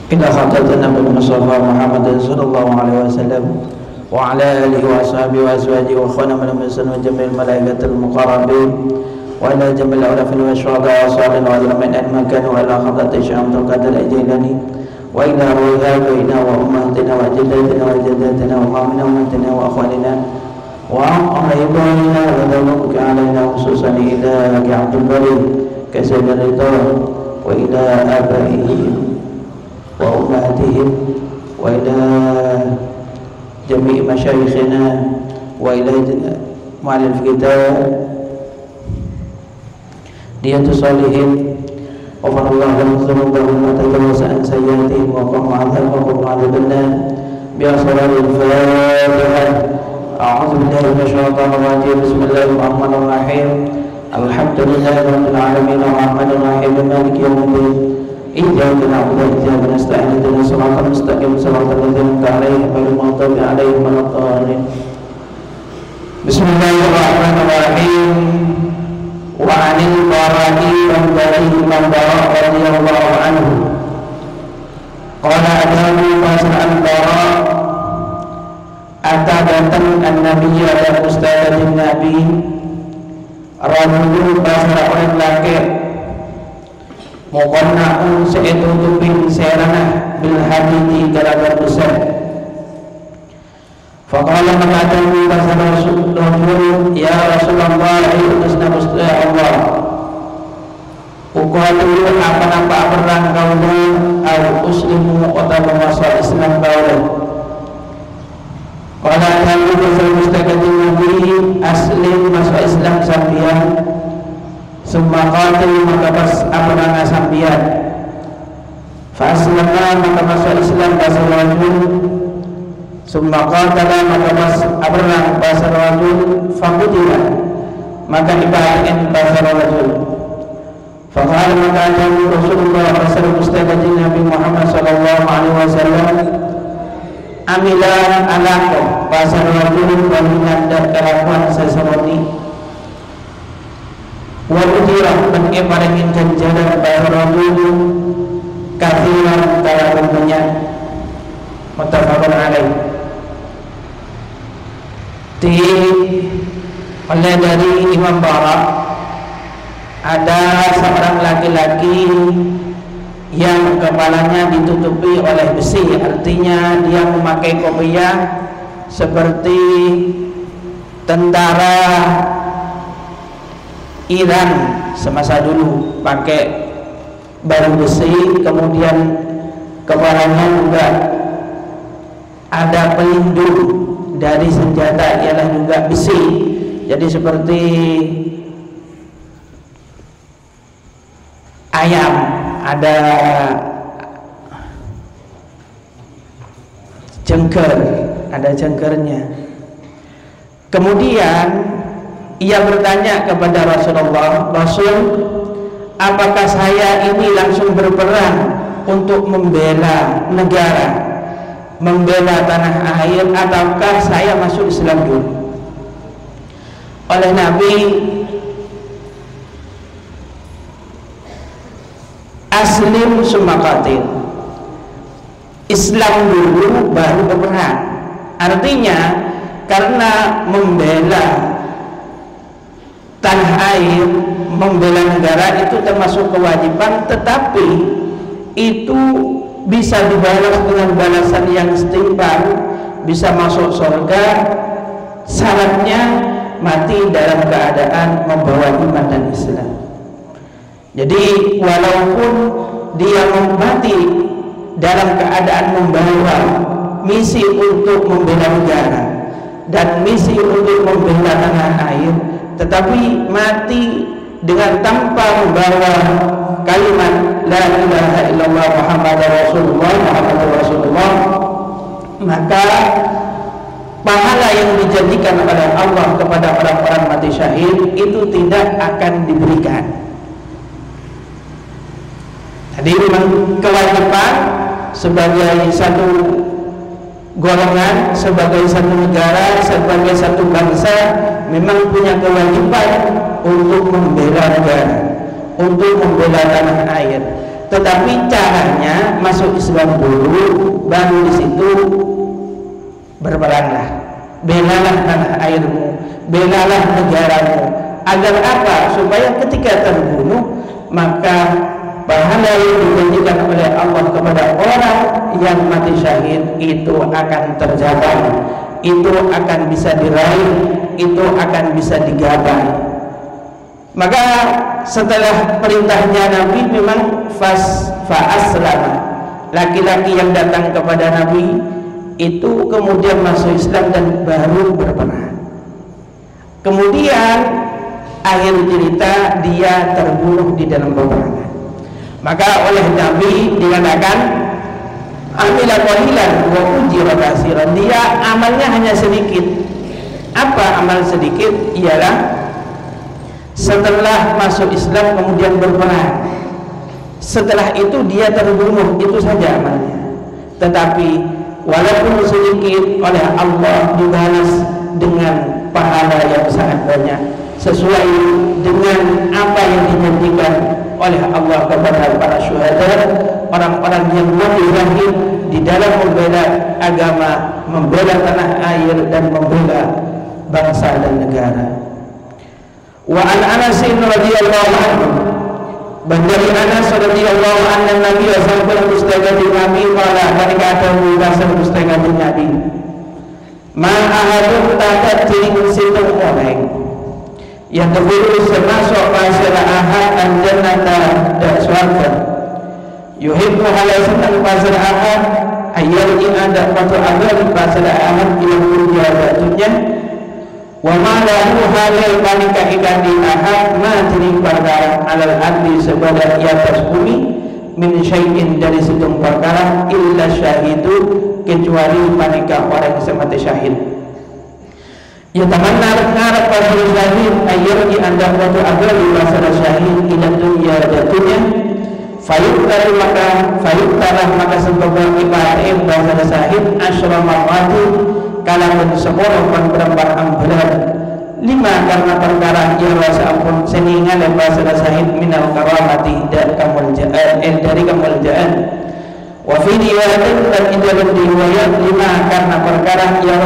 Inna khatatana bil Mustafa Muhammad sallallahu alaihi wasallam wa ala alihi wa ashabihi wa azwajihi wa khana min al-muslimin wa jami'il malaikatil muqarrabin wa ila jami'il awlafin wa syuhada wa salihin wa ala man makanu wa ala khatati syamtul qadar ajilani wa ila ruhatina wa ummatina wa jaddatina wa jaddatina wa mamina wa umatina wa akhwanina wa ahibana wa dawmuka alaina khususan ila Abdul Bari kasayyid ridha wa ila abaihim wa ummahatihim wa ila jami' masyayikhina wa ila mu'allif kita Diyatus Shalihin wa farallahu al-muslimin wa tajawazan sayyatihim wa qama'adhan wa qama'adhanna bi asraril Fatihah. A'udzu billahi minasy syaithanir rajim. Bismillahirrahmanirrahim. Alhamdulillahi rabbil alamin arrahmanir rahim maliki yaumiddin. Iyyaka na'budu wa iyyaka nasta'in ihdinas siratal mustaqim siratal ladzina an'amta 'alaihim ghairil maghdubi 'alaihim waladdallin. Bismillahirrahmanirrahim. Wa 'anil bara'i man radhiyallahu anhu qala adamu fas'al bara atadatan an-nabiyya dan ustadzin nabi rajulun fasara orang laki muqanna'un se'itutupin serana bil hadithi garagar besar. Faqala mengatakan pasal Rasul ya Rasulullah ayutusna musta Allah uqalu apa perang kaula au uslimu atau masuk Islam kaula. Qala kami pasal mustaqaddim nabi aslim masuk Islam sambian summa qatil maka pas apana sambian fa aslama maka masuk Islam pasal rajul summa qatala maka pas apana pasal rajul faqutila maka dibahaskan pasal rajul faqala maka ada Rasulullah pasal mustaqaddim Nabi Muhammad sallallahu alaihi wasallam amilan alakum pasal rajul dan kelakuan seseorang wa udirah mengibarkan janjaran pasal rajul kathiran kalaupun banyak muttafaqun alaih. Oleh dari Imam Barak ada seorang laki-laki yang kepalanya ditutupi oleh besi, artinya dia memakai kopiah seperti tentara Iran semasa dulu, pakai baju besi, kemudian kepalanya juga ada pelindung dari senjata ialah juga besi, jadi seperti ayam ada jengker, ada jengkernya. Kemudian ia bertanya kepada Rasulullah, Rasul, apakah saya ini langsung berperang untuk membela negara, membela tanah air, ataukah saya masuk Islam dulu? Oleh Nabi, aslim summa qatil, Islam dulu baru berperang. Artinya karena membela tanah air, membela negara itu termasuk kewajiban, tetapi itu bisa dibalas dengan balasan yang setimpal, bisa masuk surga. Syaratnya mati dalam keadaan membawa iman dan Islam. Jadi walaupun dia mati dalam keadaan membawa misi untuk membela negara dan misi untuk membela tanah air, tetapi mati dengan tanpa membawa kalimat la ilaha illallah Muhammadar Rasulullah, maka yang dijanjikan oleh Allah kepada orang-orang mati syahid itu tidak akan diberikan. Jadi memang kewajiban sebagai satu golongan, sebagai satu negara, sebagai satu bangsa memang punya kewajiban untuk membela negara, untuk membela tanah air. Tetapi caranya masuk Islam dulu, baru di situ berperanglah, belalah tanah airmu, belalah negaramu. Agar apa? Supaya ketika terbunuh maka pahala yang dijanjikan oleh Allah kepada orang yang mati syahid itu akan tercapai, itu akan bisa diraih, itu akan bisa digapai. Maka setelah perintahnya Nabi memang fa'aslama, laki-laki yang datang kepada Nabi itu kemudian masuk Islam dan baru berperang. Kemudian akhir cerita dia terbunuh di dalam peperangan. Maka oleh Nabi dikatakan amila qalilan wa ujira katsiran, dia amalnya hanya sedikit. Apa amal sedikit? Ialah setelah masuk Islam kemudian berperang, setelah itu dia terbunuh, itu saja amalnya. Tetapi walaupun sedikit oleh Allah dibalas dengan pahala yang sangat banyak sesuai dengan apa yang dijanjikan oleh Allah kepada para syuhada, orang-orang yang mati syahid di dalam membela agama, membela tanah air dan membela bangsa dan negara. Wa an Anas radhiyallahu anhu, dari Anas radhiyallahu anhu Nabi sallallahu alaihi wasallam Nabi qala, ketika ada pembahasan mustaqim Nabi, ma ahadun takat jiring situng orang yang terburuk semasuk pasal ahad dan jannata dan surga, yuhibbu halasan pasal ahad ayat ini ada pada agar pasal ahad yang berjalannya, wa ma lahu halal panika ikadi ahad ma jiring perkara alal adli sebagai di atas bumi min syai'in dari situng perkara illa syahidu kecuali panika orang yang mati syahid. Ya tamanna ngarep pasal syahid ayat di anda waktu agar di pasal syahid ila dunia jatuhnya fayuqtaru maka sebab ibadah pasal syahid asyra marwati kalamun sepuluh berempat ambulan lima karena perkara yang rasa ampun seningan dan pasal syahid minal karamati dan dari kemuliaan. Wa fi riwayatin dan dalam riwayat lima karena perkara yang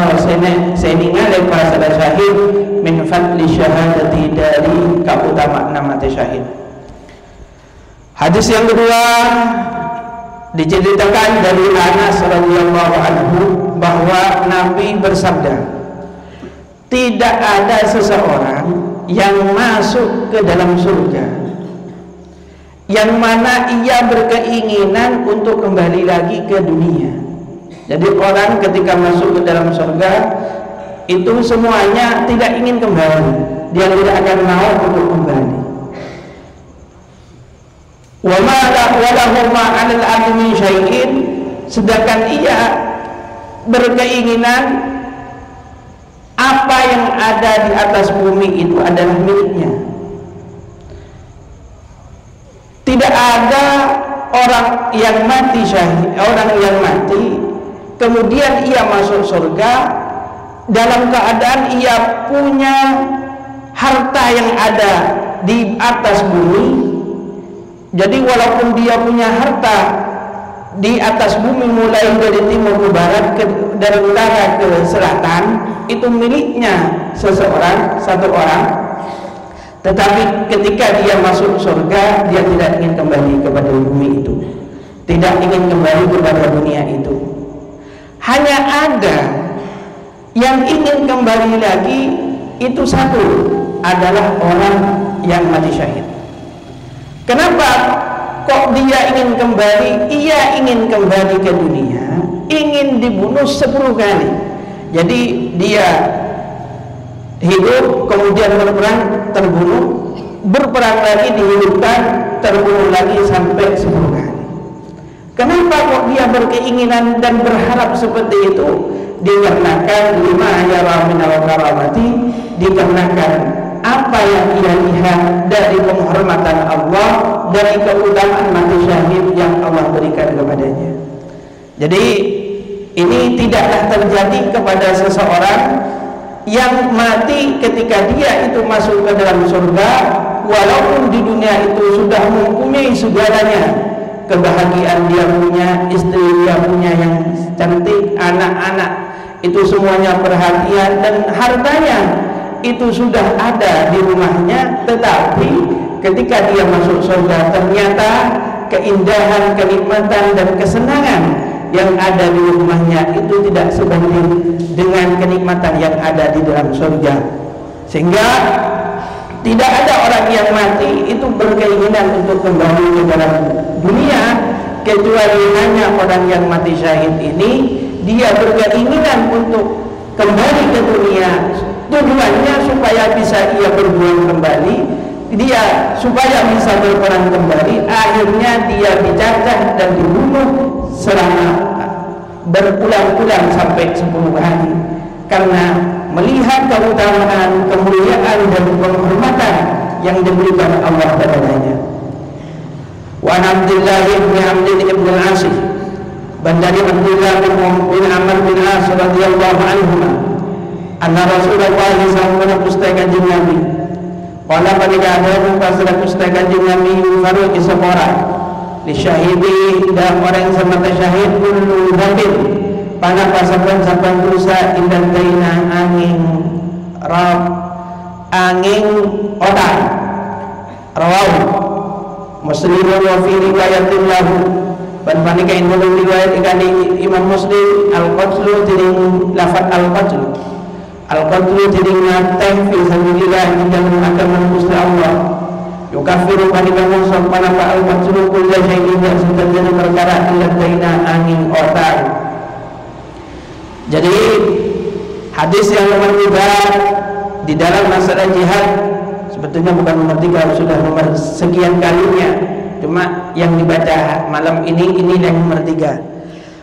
seningan dan pasal syahid min fadli syahadati dari keutamaan mati syahid. Hadis yang kedua diceritakan dari Anas radhiyallahu anhu bahwa Nabi bersabda, tidak ada seseorang yang masuk ke dalam surga yang mana ia berkeinginan untuk kembali lagi ke dunia. Jadi orang ketika masuk ke dalam surga itu semuanya tidak ingin kembali, dia tidak akan mau untuk kembali. Wa ma lahu ma 'alal ardi min syai'in, sedangkan ia berkeinginan apa yang ada di atas bumi itu adalah miliknya. Tidak ada orang yang mati syahid, orang yang mati kemudian ia masuk surga dalam keadaan ia punya harta yang ada di atas bumi. Jadi walaupun dia punya harta di atas bumi mulai dari timur ke barat, dari utara ke selatan, itu miliknya seseorang, satu orang. Tetapi ketika dia masuk surga, dia tidak ingin kembali kepada bumi itu, tidak ingin kembali kepada dunia itu. Hanya ada yang ingin kembali lagi, itu satu, adalah orang yang mati syahid. Kenapa kok dia ingin kembali? Ia ingin kembali ke dunia, ingin dibunuh 10 kali. Jadi dia hidup, kemudian berperang, terbunuh, berperang lagi, dihidupkan, terbunuh lagi sampai 10 kali. Kenapa kok dia berkeinginan dan berharap seperti itu? Dikarenakan lima yara minal karamati, dikarenakan apa yang ia lihat dari penghormatan Allah, dari keutamaan mati syahid yang Allah berikan kepadanya. Jadi ini tidaklah terjadi kepada seseorang yang mati ketika dia itu masuk ke dalam surga, walaupun di dunia itu sudah mempunyai segalanya, kebahagiaan dia punya, istri dia punya yang cantik, anak-anak itu semuanya perhatian, dan hartanya itu sudah ada di rumahnya, tetapi ketika dia masuk surga ternyata keindahan, kenikmatan dan kesenangan yang ada di rumahnya itu tidak sebanding dengan kenikmatan yang ada di dalam surga. Sehingga tidak ada orang yang mati itu berkeinginan untuk kembali ke dalam dunia, kecuali hanya orang yang mati syahid ini dia berkeinginan untuk kembali ke dunia. Tujuannya supaya bisa ia berjuang kembali, dia supaya bisa berperang kembali. Akhirnya dia dicacah dan dibunuh selama berulang-ulang sampai 10 hari, karena melihat keutamaan, kemuliaan dan penghormatan yang diberikan Allah padanya. Wa Abdullah bin Amr bin al-As, bandari Abdullah bin Amr bin al-As radhiyallahu anhu, anna Rasulullah sallallahu alaihi Nabi qala pada ada pasal pustakan Nabi faru isapora li syahidi, dan orang yang semata syahid kullu dhanbin pada pasakan saban dosa indan daina angin rab angin otak rawahu Muslim wa fi riwayatin lahu, ban panika ing dalam riwayat ikani Imam Muslim al-qatlu jadi lafaz al-qatlu jadi ngateh fi sabilillah di dalam agama Gusti Allah. Yukafiru panika musuh panapa al-qatlu kullu syai'in yang seterjana perkara illa daina angin otak. Jadi hadis yang nomor 3 di dalam masalah jihad sebetulnya bukan nomor 3, sudah nomor sekian kalinya, cuma yang dibaca malam ini yang nomor 3,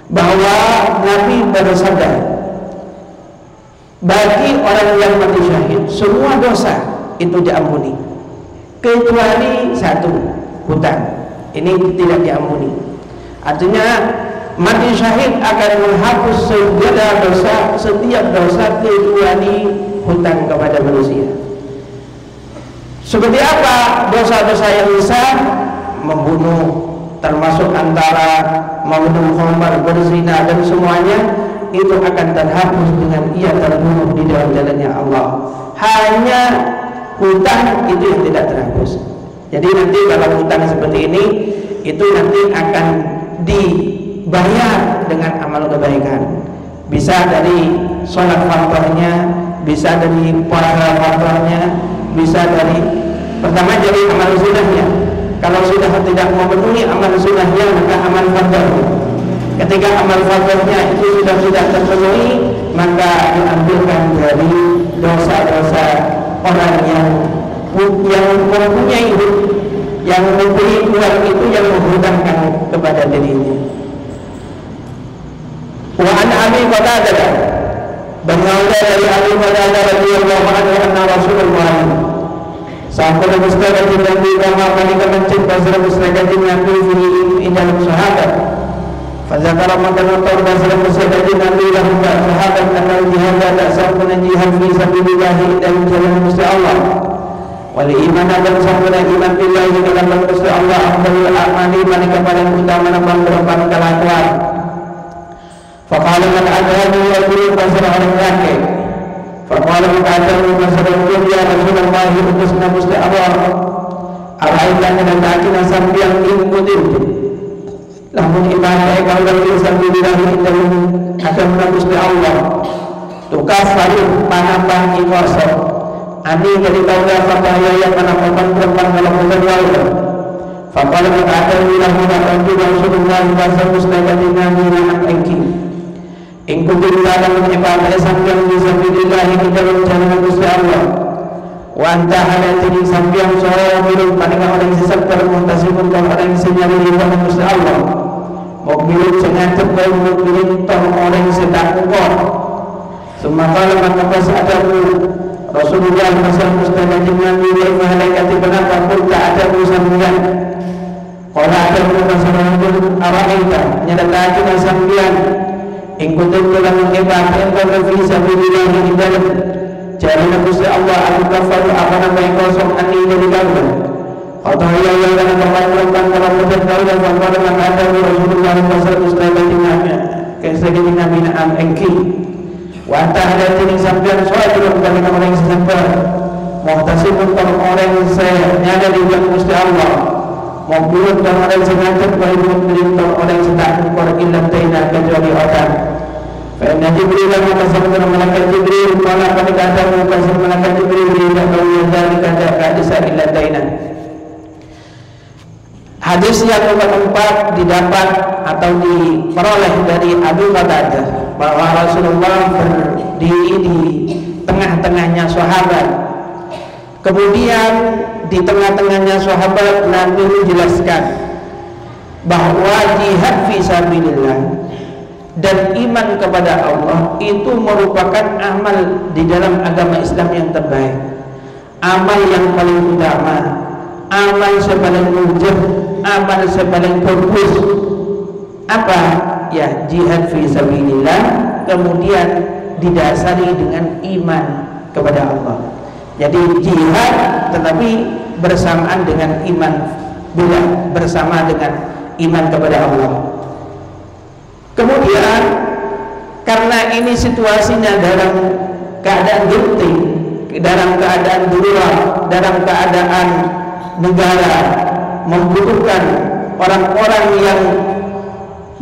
bahwa Nabi bersabda, bagi orang yang mati syahid semua dosa itu diampuni kecuali satu, hutang. Ini tidak diampuni. Artinya mati syahid akan menghapus segala dosa, setiap dosa kecuali hutang kepada manusia. Seperti apa dosa-dosa yang besar? Membunuh, termasuk antara membunuh, khamar, berzina dan semuanya itu akan terhapus dengan ia terbunuh di dalam jalannya Allah. Hanya hutang itu yang tidak terhapus. Jadi nanti kalau hutang seperti ini itu nanti akan dibayar dengan amal kebaikan. Bisa dari sholat fardunya, bisa dari puasa fardunya, bisa dari pertama jadi amal sunnahnya. Kalau sudah tidak memenuhi amal sunnahnya maka amal fardunya. Ketika amal fardunya itu sudah terpenuhi, maka diambilkan dari dosa-dosa orang yang mempunyai yang memberi uang itu, yang menghutangkan kepada dirinya. Wa an Abi Qatadah, bermula dari Abi Qatadah radhiyallahu anhu anna Rasulullah sampai mustaqim Nabi kama panika mencinta pasal mustaqim Nabi fi dalam sahabat. Fazakara makanutor pasal mustaqim Nabi dalam sahabat karena jihad tak sampai jihad fi sabilillah dalam jalan Gusti Allah. Wal iman dan sampai iman billahi dalam Gusti Allah afdalul a'mali, panika paling utama nambah berapa kelakuan. Faqala man adhani yaqulu pasal orang kafir. Faqala man adhani pasal ya Rasulullah utusna Gusti Allah. Araitan dan takina sambiang ikutin. Lamun ibadah kalau dari sabilillah dalam agama Gusti Allah. Tukafaru panambah ikhlasah. Ani dari kaulah fataya yang menampakkan perempuan melakukan wajib. Faqala man adhani lahu Rasulullah pasal mustaqim anak engki. Ingku dalam ibadah sambiang fisabilillah di dalam jalan Gusti Allah. Wa anta halatin sambiang sabirun paling orang sesat bermuntasibun dan orang senyari di dalam Gusti Allah. mobil sengaja bayi mobil orang sedang kuat. Semasa maka pas ada Rasulullah pasal mustahil dengan nilai malaikat kenapa pun tak ada sambian. Kalau ada pasal itu araita nyata sambian. Ingkutin dalam ibadah yang fisabilillah di dalam jalan Gusti Allah al-kafaru apa namanya kosong ani dari kamu. Atau yang dalam pemakaman dalam beberapa dan pemakaman ada Rasulullah pasal mustahil dengan kesedihan Nabi Naam engki. Wanta ada jenis sampian soal juga bukan orang yang sesabar. Muhtasib untuk orang yang saya nyada di dalam Gusti Allah. Mobil dan orang yang sengaja bagi untuk orang yang sedang mengkor ilam taina kecuali otak. Karena Jibril yang mengasahkan malaikat Jibril malah pada kata mengasah malaikat Jibril tidak tahu yang dari kata hadis ilam taina. Hadis yang keempat didapat atau diperoleh dari Abu Qatadah bahwa Rasulullah berdiri di tengah-tengahnya sahabat. Kemudian di tengah-tengahnya sahabat Nabi menjelaskan bahwa jihad fisabilillah dan iman kepada Allah itu merupakan amal di dalam agama Islam yang terbaik, amal yang paling utama, amal sepaling mujib, amal sepaling fokus. Apa? Ya, jihad fisabilillah kemudian didasari dengan iman kepada Allah. Jadi jihad tetapi bersamaan dengan iman, bila bersama dengan iman kepada Allah. Kemudian karena ini situasinya dalam keadaan genting, dalam keadaan darurat, dalam keadaan negara membutuhkan orang-orang yang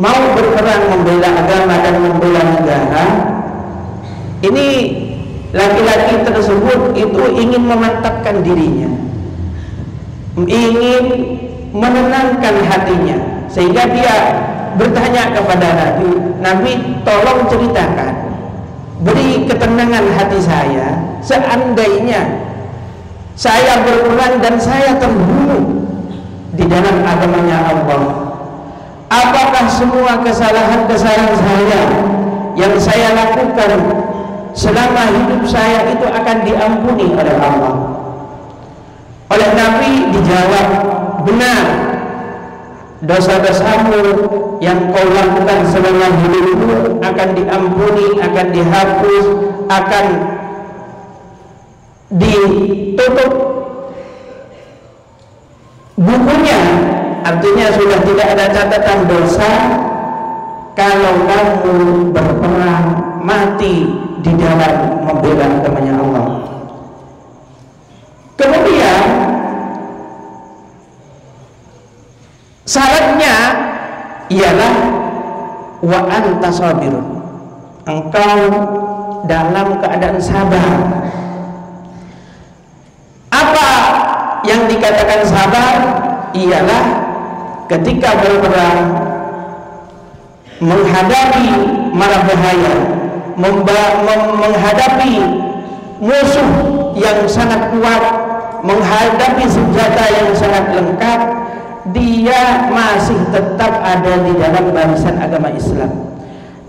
mau berperang membela agama dan membela negara, ini laki-laki tersebut itu ingin memantapkan dirinya, ingin menenangkan hatinya, sehingga dia bertanya kepada Nabi, Nabi tolong ceritakan, beri ketenangan hati saya seandainya saya berperang dan saya terbunuh di dalam agamanya Allah. Apakah semua kesalahan-kesalahan saya yang saya lakukan selama hidup saya itu akan diampuni oleh Allah? Oleh Nabi dijawab, benar, dosa-dosamu yang kau lakukan selama hidupmu akan diampuni, akan dihapus, akan ditutup bukunya, artinya sudah tidak ada catatan dosa kalau kamu berperang mati di dalam membela agamanya Allah. Kemudian syaratnya ialah wa anta sabirun, engkau dalam keadaan sabar. Apa yang dikatakan sabar? Ialah ketika berperang menghadapi mara bahaya, menghadapi musuh yang sangat kuat, menghadapi senjata yang sangat lengkap, dia masih tetap ada di dalam barisan agama Islam.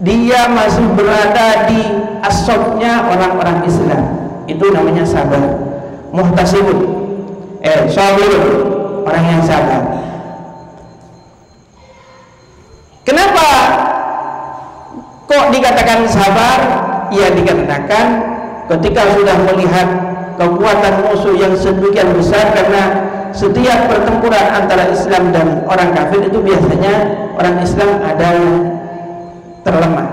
Dia masih berada di asopnya orang-orang Islam. Itu namanya sabar. Muhtasibun, sabirun, orang yang sabar. Kenapa kok dikatakan sabar? Ya dikatakan ketika sudah melihat kekuatan musuh yang sedemikian besar, karena setiap pertempuran antara Islam dan orang kafir itu biasanya orang Islam ada yang terlemah.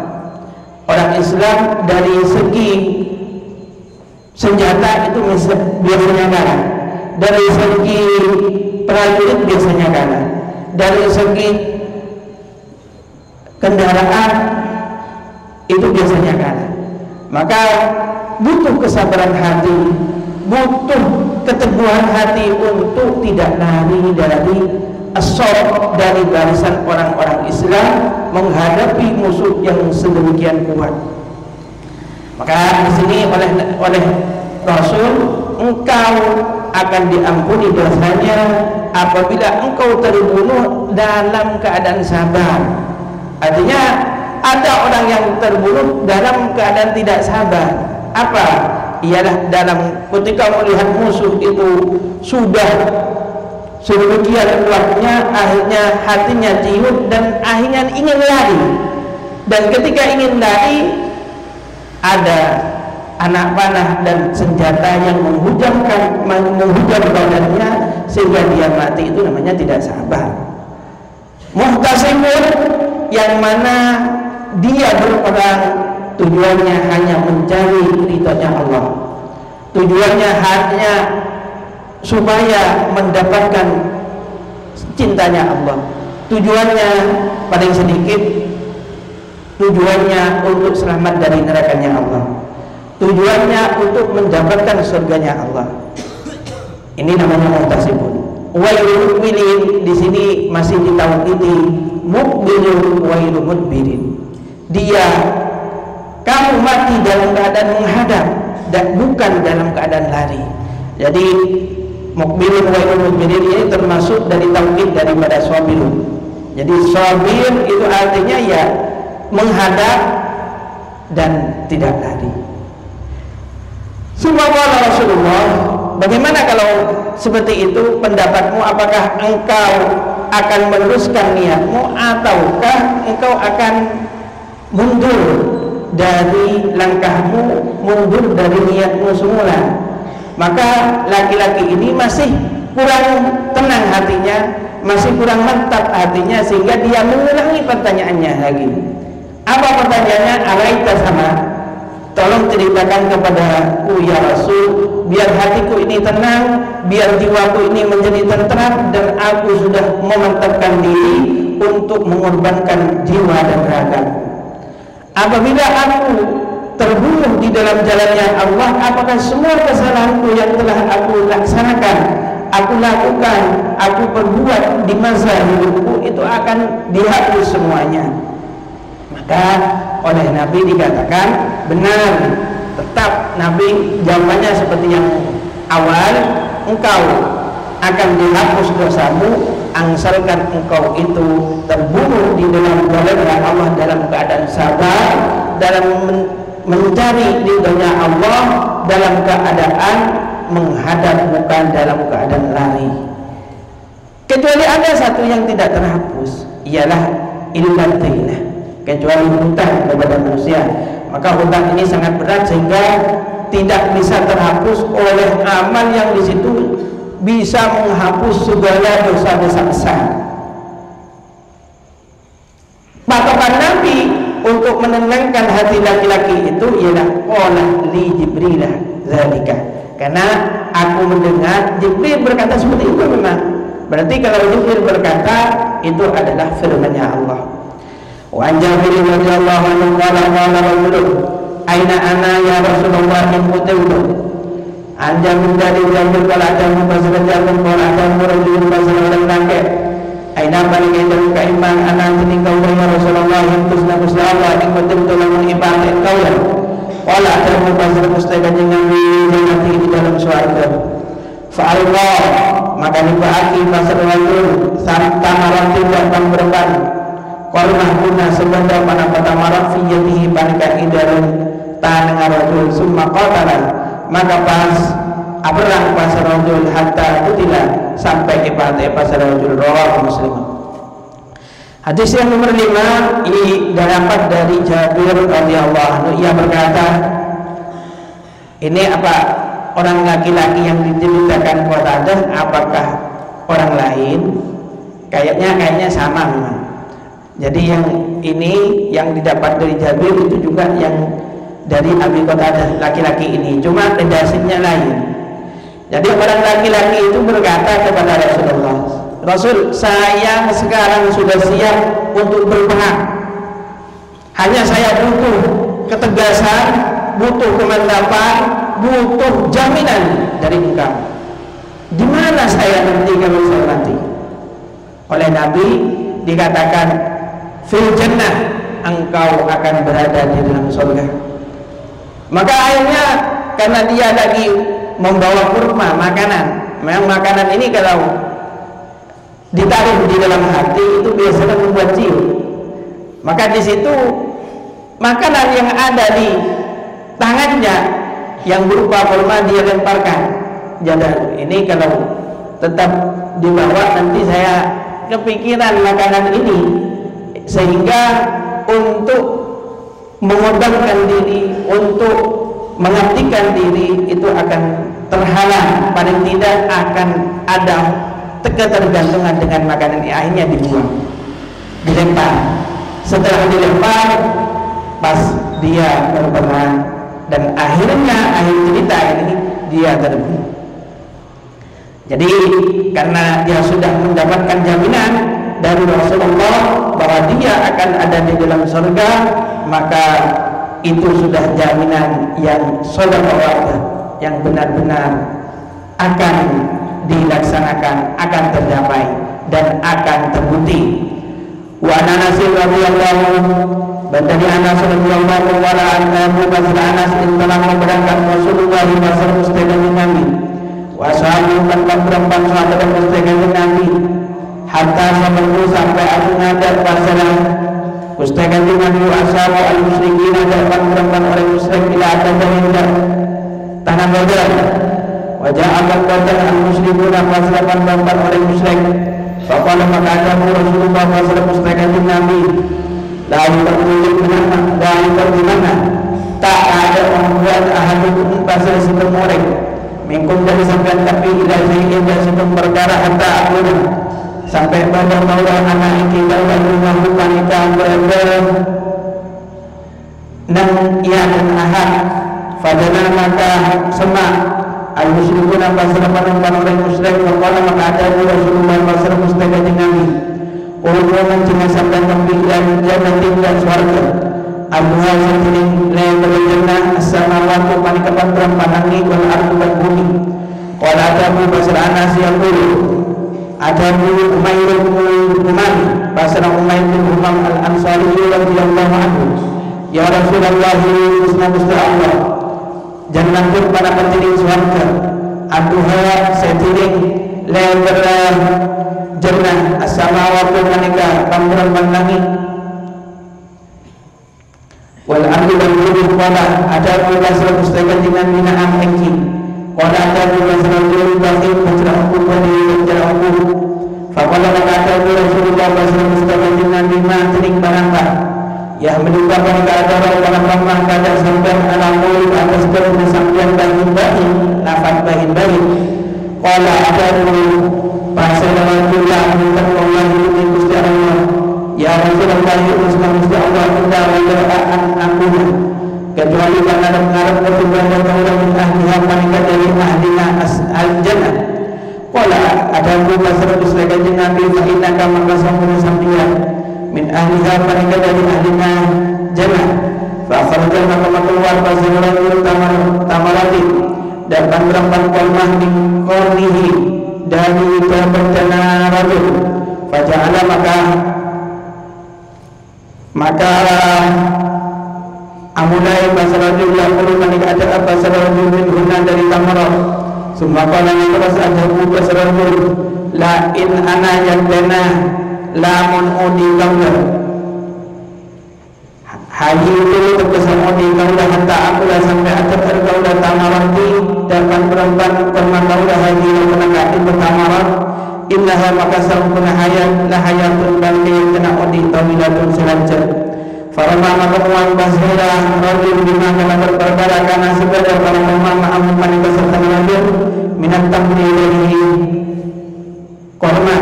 Orang Islam dari segi senjata itu biasanya kalah, dari segi prajurit biasanya kalah, dari segi kendaraan itu biasanya kalah. Maka butuh kesabaran hati, butuh keteguhan hati untuk tidak lari dari asor, dari barisan orang-orang Islam menghadapi musuh yang sedemikian kuat. Maka di sini oleh Rasul, engkau akan diampuni dosanya apabila engkau terbunuh dalam keadaan sabar. Artinya ada orang yang terbunuh dalam keadaan tidak sabar. Apa? Ialah dalam ketika melihat musuh itu sudah sedemikian kuatnya, akhirnya hatinya ciut dan akhirnya ingin lari. Dan ketika ingin lari, ada anak panah dan senjata yang menghujam badannya sehingga dia mati. Itu namanya tidak sabar. Muhtasibun, yang mana dia berperang tujuannya hanya mencari ridhonya Allah, tujuannya hanya supaya mendapatkan cintanya Allah, tujuannya paling sedikit tujuannya untuk selamat dari nerakanya Allah, tujuannya untuk mendapatkan surganya Allah. Ini namanya muhtasibun. Wailul mukminin, di sini masih ditauhidi mukbilun wailul mudbirin. Dia, kamu mati dalam keadaan menghadap dan bukan dalam keadaan lari. Jadi mukbilun wailul mudbirin ini termasuk dari tauhid daripada sabirun. Jadi sabir itu artinya ya menghadap dan tidak lari. Subhanallah Rasulullah, bagaimana kalau seperti itu pendapatmu? Apakah engkau akan meneruskan niatmu ataukah engkau akan mundur dari langkahmu, mundur dari niatmu semula? Maka laki-laki ini masih kurang tenang hatinya, masih kurang mantap hatinya, sehingga dia mengulangi pertanyaannya lagi. Apa pertanyaannya? Alaika sama, tolong ceritakan kepadaku ya Rasul, biar hatiku ini tenang, biar jiwaku ini menjadi tentram, dan aku sudah memantapkan diri untuk mengorbankan jiwa dan ragaku. Apabila aku terbunuh di dalam jalannya Allah, apakah semua kesalahanku yang telah aku laksanakan, aku lakukan, aku perbuat di masa hidupku itu akan dihapus semuanya? Maka oleh Nabi dikatakan benar, tetap Nabi jawabannya seperti yang awal, engkau akan dihapus dosamu angsalkan engkau itu terbunuh di dalam jalan Allah dalam keadaan sabar, dalam mencari ridhonya Allah, dalam keadaan menghadap, bukan dalam keadaan lari. Kecuali ada satu yang tidak terhapus, ialah ilmu dinah, kecuali hutang kepada manusia. Maka hutang ini sangat berat sehingga tidak bisa terhapus oleh amal yang di situ bisa menghapus segala dosa-dosa besar. Patokan Nabi untuk menenangkan hati laki-laki itu ialah qala li Jibril zalika, karena aku mendengar Jibril berkata seperti itu. Memang berarti kalau Jibril berkata itu adalah firman-Nya Allah. Wa Jabir radhiyallahu anhu qala qala rajulun aina ana ya Rasulullah in qutaitu. Anja dari Jabir kalau ada mubazir Jabir kalau ada murajul mubazir orang nangke aina balik dari kaiman anak ini kau ya Rasulullah yang tusna kusala yang betul-betul mengibadah kau ya kalau ada mubazir mustaqim Nabi jannati di dalam surga fa'allah, maka dibagi pasal rajul tamaran tidak berban qalmah guna sebenda pada tamaran fi yadihi banika idarun tanang rajul summa qatala, maka pas perang pasar rajul hatta kutila sampai kepada pasar rajul, rawah Muslim. Hadis yang nomor 5 ini dapat dari Jabir radhiyallahu anhu, ia berkata, ini apa orang laki-laki yang diceritakan Qatadah, apakah orang lain? Kayaknya sama memang. Jadi yang ini yang didapat dari Jabir itu juga yang dari Abi Qatadah laki-laki ini, cuma redaksinya lain. Jadi orang laki-laki itu berkata kepada Rasulullah, Rasul, saya sekarang sudah siap untuk berperang, hanya saya butuh ketegasan, butuh kemantapan, butuh jaminan dari engkau. Di mana saya nanti kalau saya mati? Oleh Nabi dikatakan fil jannah, engkau akan berada di dalam surga. Maka akhirnya karena dia lagi membawa kurma, makanan. Memang makanan ini kalau ditaruh di dalam hati itu biasanya membuat ciut. Maka di situ makanan yang ada di tangannya yang berupa kurma dia lemparkan. Jadi ini kalau tetap dibawa nanti saya kepikiran makanan ini, sehingga untuk mengorbankan diri, untuk mengabdikan diri itu akan terhalang, paling tidak akan ada ketergantungan dengan makanan ini. Akhirnya dibuang, dilempar. Setelah dilempar, pas dia berperang, dan akhirnya akhir cerita ini dia terbunuh. Jadi karena dia sudah mendapatkan jaminan dari Rasulullah bahwa dia akan ada di dalam surga, maka itu sudah jaminan yang shadaqah, yang benar-benar akan dilaksanakan, akan tercapai dan akan terbukti. Wa Anas radhiyallahu dari Anas radhiyallahu anhu Anas telah memberangkat Rasulullah sallallahu alaihi wasallam wa sahabat berempat sahabat mustaqim Nabi hatta sampai aku ngadap masalah mustaqim Nabi asal al-musyrikin ada berempat orang musyrik ila ada tanah Badar wajah akan Badar al-musyrikun masalah berempat orang musyrik. Faqala maka ada Rasulullah sallallahu mustaqim Nabi lalu bagaimana tak ada membuat ahadun pasal sistem orang mingkum dari sampai tapi ila syai'in dan sistem perkara hatta akuna sampai pada bahwa anak kita dan rumah wanita berada dan ia dan ahad fadana maka semak al-musyrikun pasal penumpan orang musyrik. Faqala maka ada Rasulullah sallallahu mustaqim Nabi Orang jangan sampai kembali dan tinggal suarga. Al-Duha setirin lain berjannah as-samawatu panikapan berampanangi wal ardu dan bumi. Qala adamu basir Anas yang dulu adamu Umair bin Umam basir Umair bin Umam al-Ansari radhiyallahu anhu ya Rasulullah musnah Allah jangan pun pada penjering suarga. Al-Duha setirin lain jannah as-samawati manika pampuran langit wal ardi wal bumi. Qala ada basra mustaqim dengan binaan engki. Qala ada basra jurul batin basra aku bani basra aku. Faqala maka ada Rasulullah basra mustaqim dengan bima tening barangkah ya meninggalkan keadaan dalam ramah kada sampai ala murid atas kerana sampai bahin lafaz bahin. Qala ada pasal Rasulullah minta Allah ini Gusti Allah ya Rasulullah Gusti Allah kita berdoaan aku kecuali karena mengharap pertumbuhan dan orang min ahliha mereka dari ahlinya al-jannah. Qala ada pasal Rasulullah Nabi fa innaka maka sambung sampian min ahliha mereka dari ahlinya jannah. Fa akhrajal maka keluar pasal Rasulullah tamarati dan berempat kolmah di kornihi dari bencana rajul. Faja'ala maka amulai bahasa rajul perlu menikah ada bahasa rajul min huna dari tamarah. Summa qala terus ada bahasa rajul la in ana yadana lamun udi kaula haji itu terkesan udi kaula hatta aku lah sampai atas kaula tamarati dapat perempuan kaula haji menangati bertamarah innaha maka sampuna hayat la hayatun baqi kena udi tawilatun selanjut. Farama maka muang basira rajul bima kana berperkara kana sebagai para pemama amun panika serta rajul minat tamri dari korma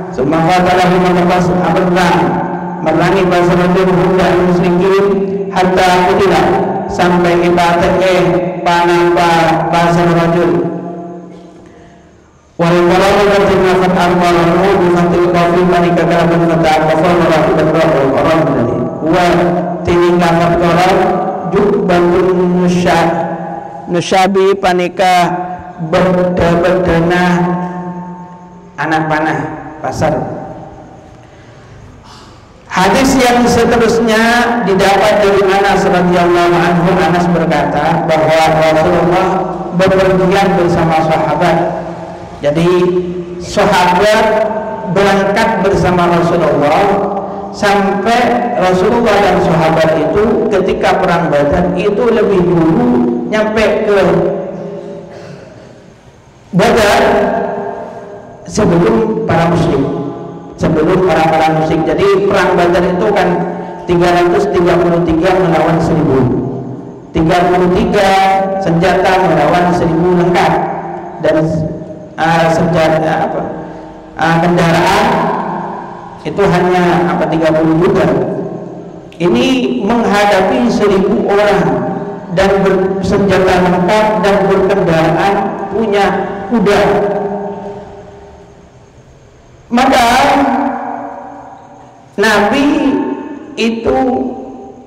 summa qala maka pas abdan merangi bahasa rajul hunda musyrikin hatta kutila sampai ibadatnya panapa bahasa rajul wal qarar wajib nafat al-qaramu bifatil qafi panika kalaban kata al-qafar rafidat qarar dari wa tining lafat qarar jubbatun nusyabi panika berdana anak panah pasar. Hadis yang seterusnya didapat dari Anas radhiyallahu anhu. Anas berkata bahwa Rasulullah bepergian bersama sahabat. Jadi sahabat berangkat bersama Rasulullah sampai Rasulullah dan sahabat itu ketika perang Badar itu lebih dulu nyampe ke Badar sebelum para musyrik, sebelum para musyrik. Jadi perang Badar itu kan 333 melawan 1000, 33 senjata melawan 1000 lengkap, dan senjata kendaraan itu hanya 30 juta. Ini menghadapi 1000 orang dan bersenjata lengkap dan berkendaraan, punya kuda. Maka Nabi itu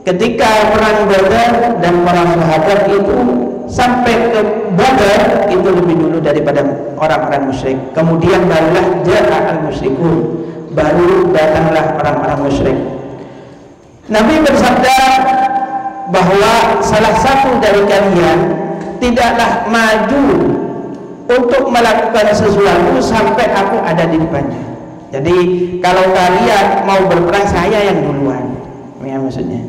ketika perang Badar dan para sahabat itu sampai ke Badar itu lebih dulu daripada orang-orang musyrik. Kemudian barulah ja'a al-musyrikun, baru datanglah orang-orang musyrik. Nabi bersabda bahwa salah satu dari kalian tidaklah maju untuk melakukan sesuatu sampai aku ada di depannya. Jadi kalau kalian mau berperang, saya yang duluan, ya, maksudnya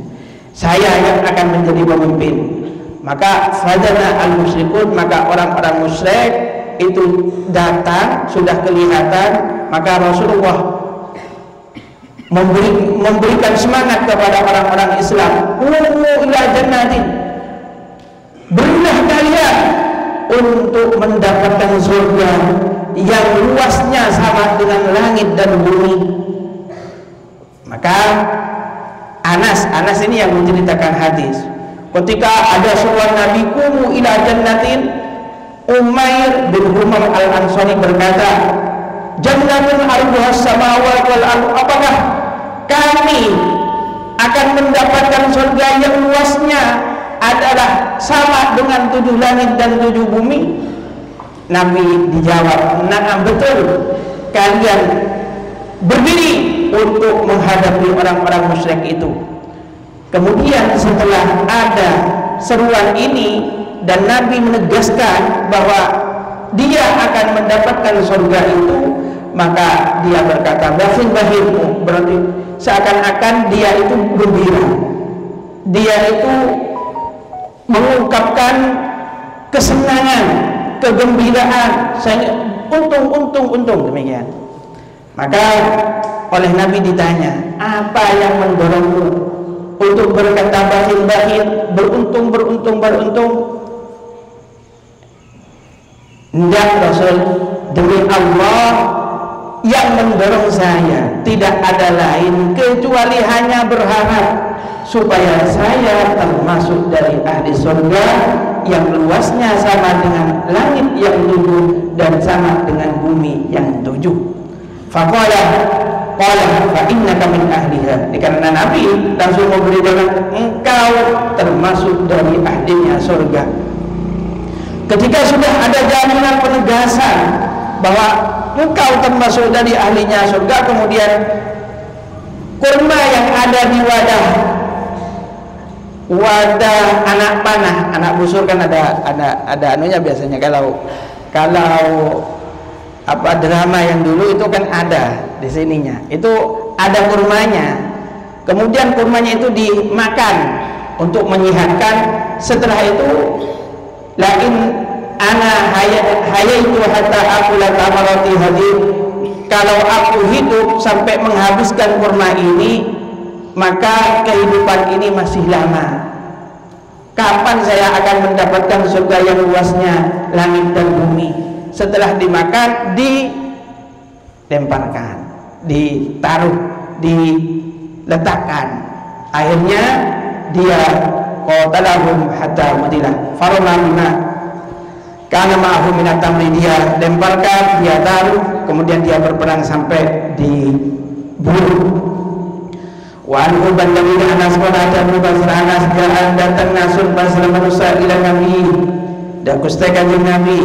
saya yang akan menjadi pemimpin. Maka fadana al-musyrikun, maka orang-orang musyrik itu datang, sudah kelihatan. Maka Rasulullah memberikan semangat kepada orang-orang Islam, umu ila jannatin, berilah kalian untuk mendapatkan surga yang luasnya sama dengan langit dan bumi. Maka Anas ini yang menceritakan hadis, ketika ada seruan Nabi kumu ila jannatin, Umair bin Humam al-Ansari berkata, jannatun arduhas samawati wal ardh, apakah kami akan mendapatkan surga yang luasnya adalah sama dengan 7 langit dan 7 bumi? Nabi dijawab, "Na'am, betul. Kalian berdiri untuk menghadapi orang-orang musyrik itu." Kemudian setelah ada seruan ini dan Nabi menegaskan bahwa dia akan mendapatkan surga itu, maka dia berkata, "Bafin bahirmu," berarti seakan-akan dia itu gembira, dia itu mengungkapkan kesenangan, kegembiraan, saya untung demikian. Maka oleh Nabi ditanya, apa yang mendorongmu untuk berkata bahin, beruntung? Tidak, Rasul, demi Allah yang mendorong saya tidak ada lain kecuali hanya berharap supaya saya termasuk dari ahli surga yang luasnya sama dengan langit yang 7 dan sama dengan bumi yang 7. Faqala fa innaka min ahliha. Karena Nabi langsung memberitakan, engkau termasuk dari ahlinya surga. Ketika sudah ada jaminan penegasan bahwa engkau termasuk dari ahlinya surga, kemudian kurma yang ada di wadah anak panah, anak busur kan ada anunya biasanya, kalau apa drama yang dulu itu kan ada di sininya, itu ada kurmanya. Kemudian kurmanya itu dimakan untuk menyehatkan. Setelah itu, lain ana hayaitu hatta akula tamarati hadir, kalau aku hidup sampai menghabiskan kurma ini, maka kehidupan ini masih lama. Kapan saya akan mendapatkan surga yang luasnya langit dan bumi? Setelah dimakan, dilemparkan, ditaruh, diletakkan. Akhirnya dia qatalahum hatta mutilah farama bima kana ma'ahu minat tamri, dia lemparkan, dia taruh, kemudian dia berperang sampai dibunuh. Wa anhu bandawil Anas qala Basra Anas ja'an datang nasun basra manusia ila Nabi dan kustai kanjeng Nabi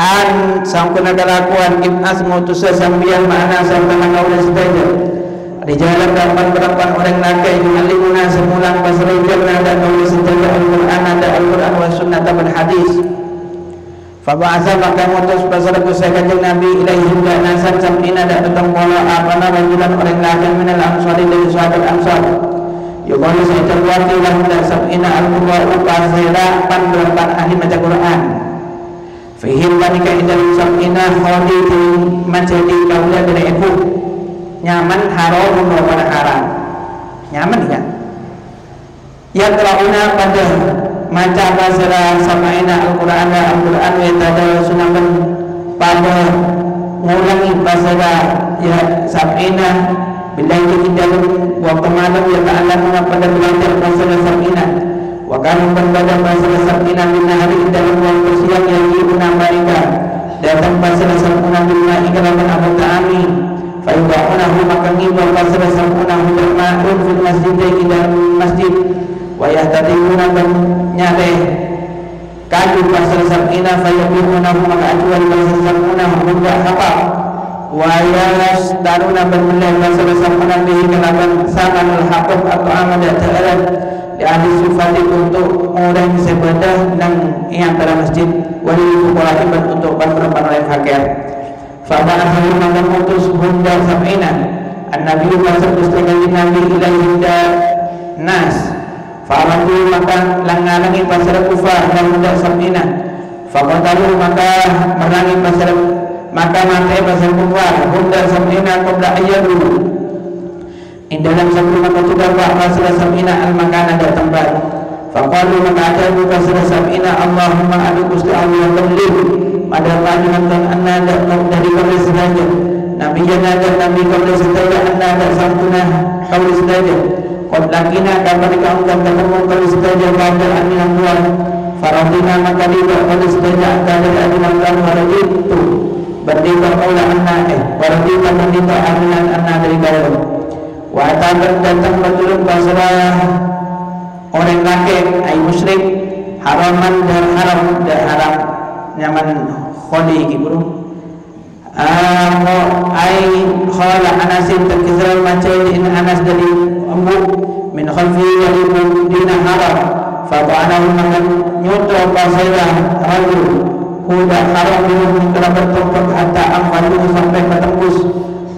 an sangkuna kalakuan ibnas mutusa sambian ma'ana sampai ngawla sedaja di jalan dapat berapa orang nakai yu'allimuna semulang basra jannah dan ngawla sedaja Al-Quran, ada Al-Quran wa sunnah dan hadis. Fa ba'atha maka ngutus pasar Gusti Kanjeng Nabi ilaihim ka nasan sab'ina dak petang puluh apana rajulan orang lain minal ansari dari sahabat Ansar. Yuqalu sayyidul waqi lahum dak sab'ina al-qura'u kasira pan ahli baca Quran. Fihim manika idal sab'ina khadidin majadi kaula dari ibu nyaman haram merupakan haram nyaman kan ya terauna pada maca basara sab'ina al-Quran wa yatadal sunaman pada ngulangi basara ya sab'ina bilahi dalam waktu malam ya ta'ala pada belajar basara sab'ina wa kanu pada basara sab'ina min hari dalam waktu siang yang diuna mereka datang basara sab'ina min ikhlaman abu ta'ami fa yudahunahu maka ngibah basara sab'ina berma'un fil masjid di dalam masjid wa yahtadimuna dan nyare kadu basara sab'ina fa yudahunahu maka ajuan basara sab'ina mudah apa wa yasdaruna bermulai basara sab'ina bihi kelaban samanul haqub atau amadah ta'ala di ahli sifati untuk orang yang sebedah dan yang pada masjid wali fuqara'iban untuk para orang fakir. Fa'ala ahli maka mutus bunda sab'ina an-nabi basar gustikan nabi ilaihim da nas fa'alahu maka langalangi pasar kufar dan bunda sab'ina faqatalu maka merangi pasar maka mati pasar kufar bunda sab'ina qabla ayyadu dalam sab'ina maka juga pasar sab'ina al-makana dan tempat faqalu maka ajabu pasar sab'ina Allahumma adu gusti Allah tamlim pada panjenengan anna dari kami saja nabi jana dan nabi kami saja anna dan santuna kami saja qad lakina kapan kamu dan ketemu kami saja pada anna Tuhan faradina maka dia kami saja dari ajunan kami waraditu berdita kaulah anna waradita berdita ajunan anna dari kami wa taban datang berturun basrah orang kafir ay musyrik haraman dan haram nyaman kholi gitu ay khala anasin terkisar macam in anas dari abu min khalfi dari dina haram fa ta'anahu man nyuto pasaya rajul huda haram minum kerabat tempat hatta amfalu sampai ketembus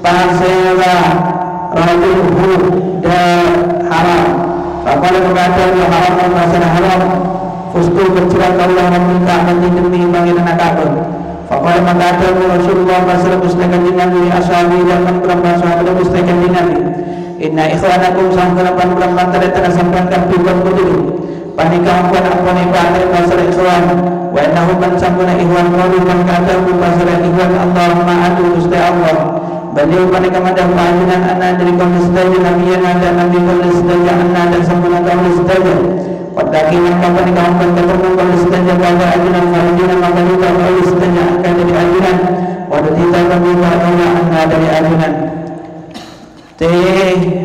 pasaya rajul huda haram fa qala berkata haram pasaya haram Fustu bercerai Allah meminta mati demi pangeran akabun. Faqala maka Rasulullah sallallahu alaihi wasallam ashabi dan perempuan sahabat mustakan di Nabi. Inna ikhwanakum sangkarapan perempuan tara sampaikan piwan kudu. Panika ampun ibadah pasal ikhwan. Wa innahu man sampuna ikhwan qalu man kata pasal ikhwan Allahumma adu gusti Allah. Beliau panika madah panjenengan ana dari kaum sedaya nabi dan nabi kaum sedaya ana dan sampuna kaum sedaya. Wadakinan kapan kaum ketemu kalau setanjang pada ajunan faridina maka juga kalau setanjang akan dari ajunan wadita kami bahwa anda dari ajunan.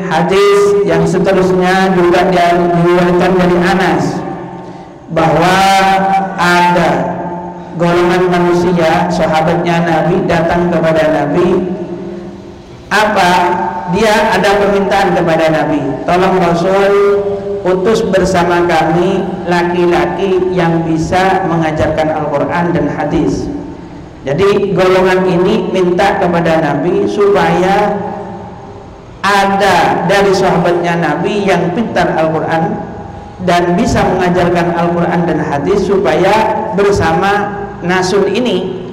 Hadis yang seterusnya juga diriwayatkan dari Anas bahwa ada golongan manusia sahabatnya Nabi datang kepada Nabi dia ada permintaan kepada Nabi, tolong Rasul utus bersama kami laki-laki yang bisa mengajarkan Al-Quran dan hadis. Jadi golongan ini minta kepada Nabi supaya ada dari sahabatnya Nabi yang pintar Al-Quran dan bisa mengajarkan Al-Quran dan hadis supaya bersama nasul ini,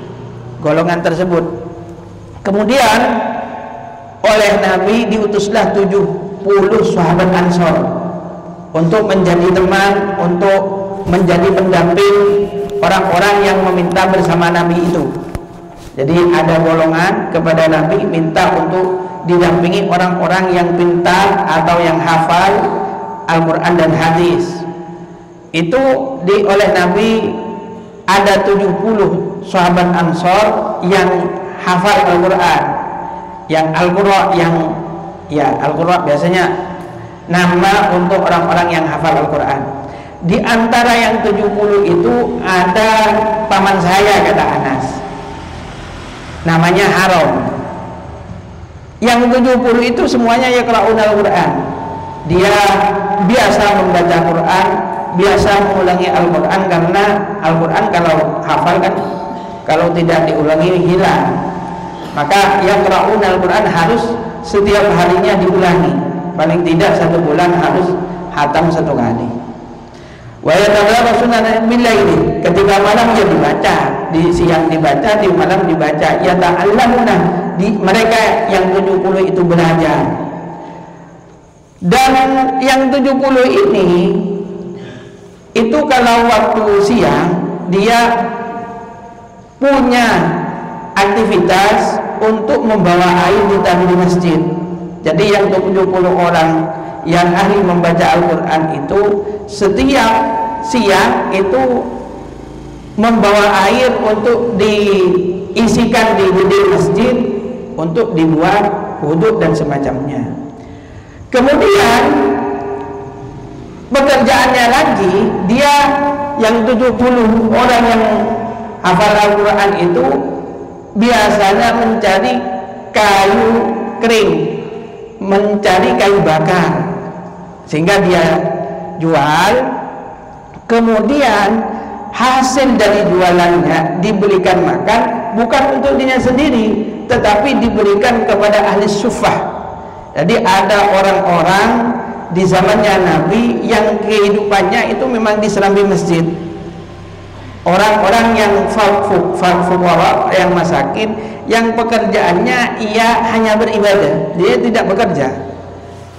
golongan tersebut. Kemudian oleh Nabi diutuslah 70 sahabat Ansor untuk menjadi teman, untuk menjadi pendamping orang-orang yang meminta bersama Nabi itu. Jadi ada golongan kepada Nabi minta untuk didampingi orang-orang yang pintar atau yang hafal Al-Quran dan hadis. Itu oleh Nabi ada 70 sahabat Ansor yang hafal Al-Quran, yang Al-Qur'an, Al-Qur'an biasanya nama untuk orang-orang yang hafal Al-Quran. Di antara yang 70 itu ada paman saya, kata Anas, namanya Haram. Yang 70 itu semuanya yaqra'un Al-Quran. Dia biasa membaca Quran, biasa mengulangi Al-Quran, karena Al-Quran kalau hafal kan, kalau tidak diulangi hilang. Maka yaqra'un Al-Quran harus setiap harinya diulangi, paling tidak 1 bulan harus hatam 1 kali. Wa yatadarasuna bil laili, ketika malam ya dibaca, di siang dibaca, di malam dibaca. Yata'allamuna, mereka yang 70 itu belajar. Dan yang 70 ini itu kalau waktu siang dia punya aktivitas untuk membawa air di masjid. Jadi yang 70 orang yang ahli membaca Al-Quran itu setiap siang itu membawa air untuk diisikan di dinding masjid untuk dibuat wudhu dan semacamnya. Kemudian pekerjaannya lagi, dia yang 70 orang yang hafal Al-Quran itu biasanya mencari kayu kering, mencari kayu bakar, sehingga dia jual. Kemudian hasil dari jualannya diberikan makan, bukan untuk dirinya sendiri, tetapi diberikan kepada ahli sufah. Jadi ada orang-orang di zamannya Nabi yang kehidupannya itu memang di serambi masjid. Orang-orang yang fuqara, yang masakin, yang pekerjaannya ia hanya beribadah, dia tidak bekerja.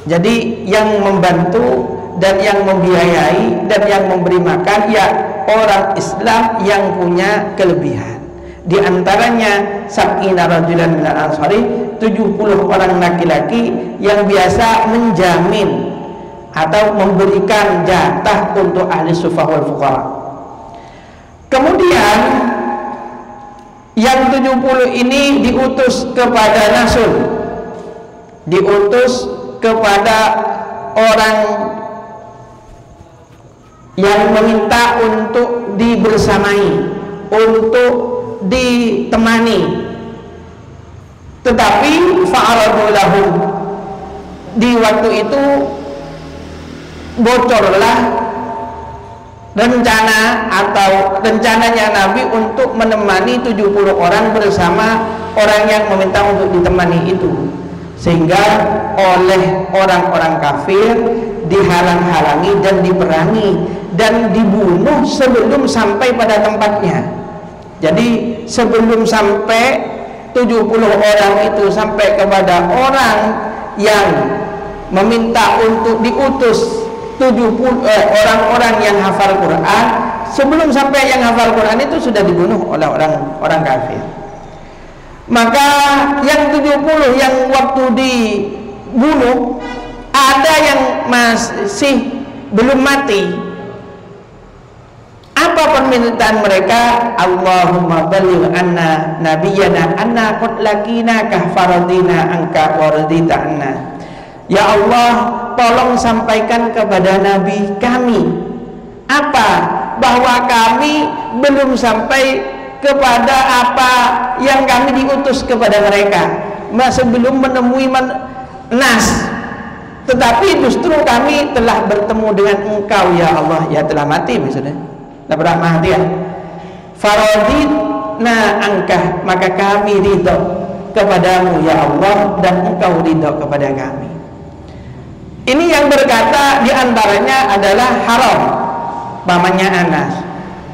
Jadi yang membantu dan yang membiayai dan yang memberi makan ya orang Islam yang punya kelebihan. Di antaranya sab'ina rajulan minal ansari, 70 orang laki-laki yang biasa menjamin atau memberikan jatah untuk ahli sufah wal fuqara. Kemudian yang 70 ini diutus kepada Rasul, diutus kepada orang yang meminta untuk dibersamai, untuk ditemani. Tetapi fa'aradu lahum, di waktu itu bocorlah rencana atau rencananya Nabi untuk menemani 70 orang bersama orang yang meminta untuk ditemani itu, sehingga oleh orang-orang kafir dihalang-halangi dan diperangi dan dibunuh sebelum sampai pada tempatnya. Jadi sebelum sampai 70 orang itu sampai kepada orang yang meminta untuk diutus 70 orang-orang yang hafal Quran, sebelum sampai yang hafal Quran itu sudah dibunuh oleh orang kafir. Maka yang 70 yang waktu dibunuh ada yang masih belum mati. Apa permintaan mereka? Allahumma balligh anna nabiyyana anna qad laqina kahfaradina anka waradita anna. Ya Allah, tolong sampaikan kepada Nabi kami apa? Bahwa kami belum sampai kepada apa yang kami diutus kepada mereka, sebelum menemui nas, tetapi justru kami telah bertemu dengan Engkau ya Allah. Ya telah mati maksudnya, telah pernah mati ya. Faradina angkah, maka kami ridho kepadamu ya Allah dan Engkau ridho kepada kami. Ini yang berkata diantaranya adalah Haram, pamannya Anas.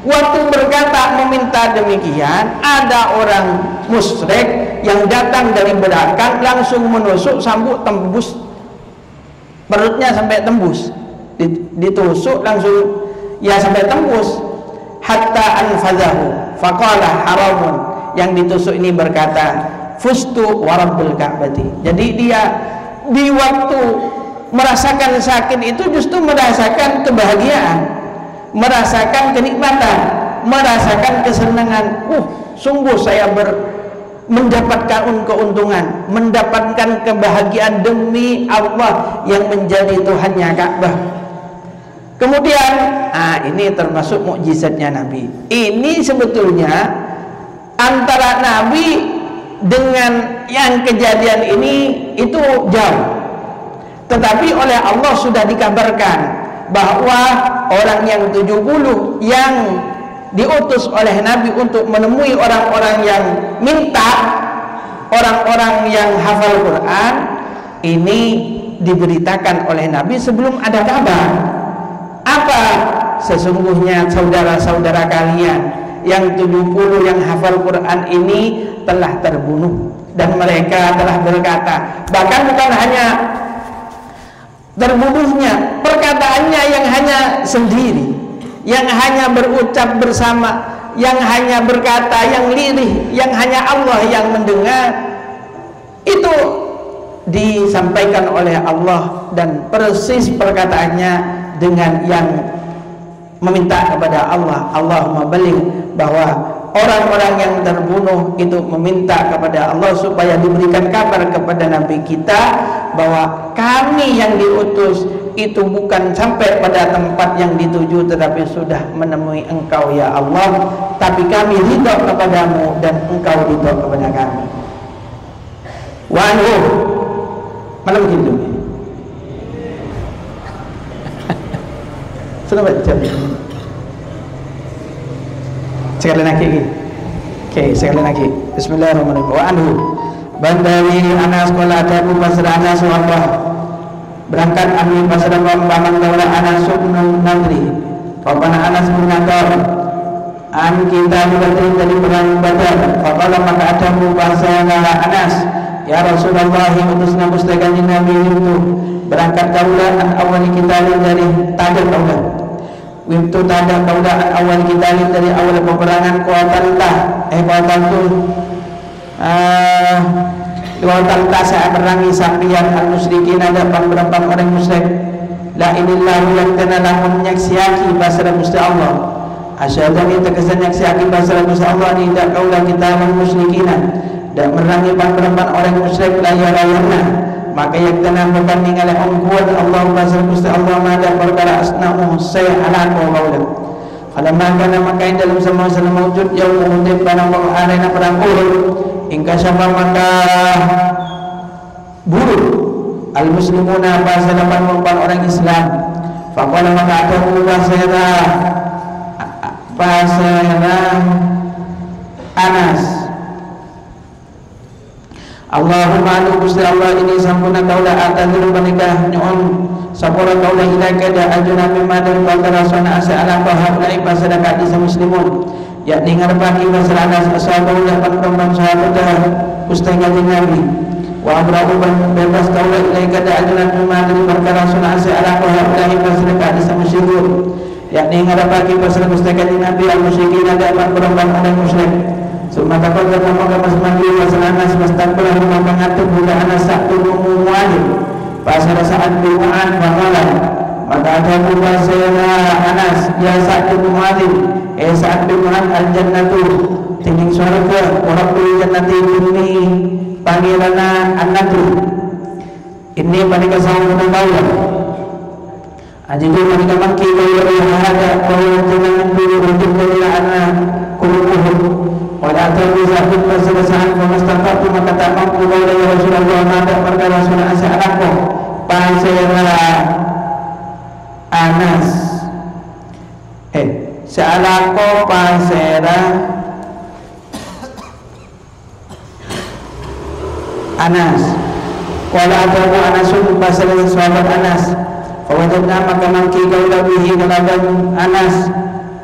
Waktu berkata meminta demikian, ada orang musyrik yang datang dari belakang langsung menusuk sambut tembus perutnya sampai tembus, ditusuk langsung ya sampai tembus. Hatta anfazahu faqala haramun, yang ditusuk ini berkata fustu warabbil ka'bati. Jadi dia di waktu merasakan sakit itu justru merasakan kebahagiaan, merasakan kenikmatan, merasakan kesenangan. Sungguh saya mendapatkan keuntungan, mendapatkan kebahagiaan demi Allah yang menjadi Tuhannya Ka'bah. Kemudian ini termasuk mukjizatnya Nabi. Ini sebetulnya antara Nabi dengan yang kejadian ini itu jauh, tetapi oleh Allah sudah dikabarkan bahwa orang yang 70 yang diutus oleh Nabi untuk menemui orang-orang yang minta, orang-orang yang hafal Quran, ini diberitakan oleh Nabi sebelum ada kabar. Apa? Sesungguhnya saudara-saudara kalian yang 70 yang hafal Quran ini telah terbunuh, dan mereka telah berkata, bahkan bukan hanya terbunuhnya, perkataannya yang hanya sendiri, yang hanya berucap bersama, yang hanya berkata, yang lirih, yang hanya Allah yang mendengar, itu disampaikan oleh Allah, dan persis perkataannya dengan yang meminta kepada Allah, Allahumma baligh, bahwa orang-orang yang terbunuh itu meminta kepada Allah supaya diberikan kabar kepada Nabi kita bahwa kami yang diutus itu bukan sampai pada tempat yang dituju, tetapi sudah menemui engkau ya Allah, tapi kami ridha kepadamu dan engkau ridha kepada kami. Wa anhu malam gitu. Sudah baca. Sekali lagi. Oke, sekali lagi. Bismillahirrahmanirrahim. Wa anhu bandari Anas qala Abu Basr Anas wa berangkat Abu Basr paman daulah Anas bin Nadri. Papana Anas bin Nadar an kita dari perang Badar. Faqala maka ada Abu Basr Anas, ya Rasulullah, utusna mustakan Nabi itu berangkat daulah an awal kita dari tadak daulah. Wintu tadak daulah an awal kita dari awal peperangan Kuatan saya merangi sampian al-musyrikin, ada beberapa orang musyrik. La inillahu yaktana lamun nyaksiaki basara Gusti Allah. Asyadani tegesan nyaksiaki basara Gusti Allah ni dak kaulah kita al-musyrikin, dan merangi beberapa orang musyrik layar-layarna. Maka yaktana bukan ningali ongkuat Allah basara Gusti Allah mada perkara asnamu saya ala kaulah. Falamma kana maka dalam semua mawjud yaum Uhud pada arena perang Uhud, hingga sama maka buruk al-muslimuna bahasa depan mempan orang Islam. Faqala maka ada bahasa Anas, Allahumma anu Gusti Allah ini sampuna kaulah atadiru menikah nyon sapura kaulah ilaika da ajuna mimma dan bakara sana asa ala bahulai bahasa dekat di muslimun, yakni ngarepake bahasa Anas ashabu dapat perempuan sahabat Gusti Kanjeng Nabi. Wa abrahu bebas kaulah ilaika da ajuna mimma dan bakara sana asa ala bahulai bahasa dekat di muslimun, yakni ngarepake bahasa Gusti Kanjeng Nabi al-musyrikin dapat perempuan orang musyrik. Summa takut maka mas mandi masalah Anas mustaqbal mengatur budak Anas satu mumu'alim pasal saat bimu'an faqalan maka ada bahasa Anas ya satu mumu'alim saat bimu'an al-jannatu tinggi surga wa rabbul jannati ini pangilana an-nadru ini panika sama kaulah ajidu panika maki kaulah ada kaulah jangan dulu untuk kaulah anak kulukuhum wala ta'budu pasal-pasal famastaqatu maka tak mampu kaulah ya Rasulullah maka perkara sunah asy'araku pasera Anas se'alako pasera Anas qala Abu Anasun pasal sahabat Anas fawajadna maka mangki kaulah bihi kalaban Anas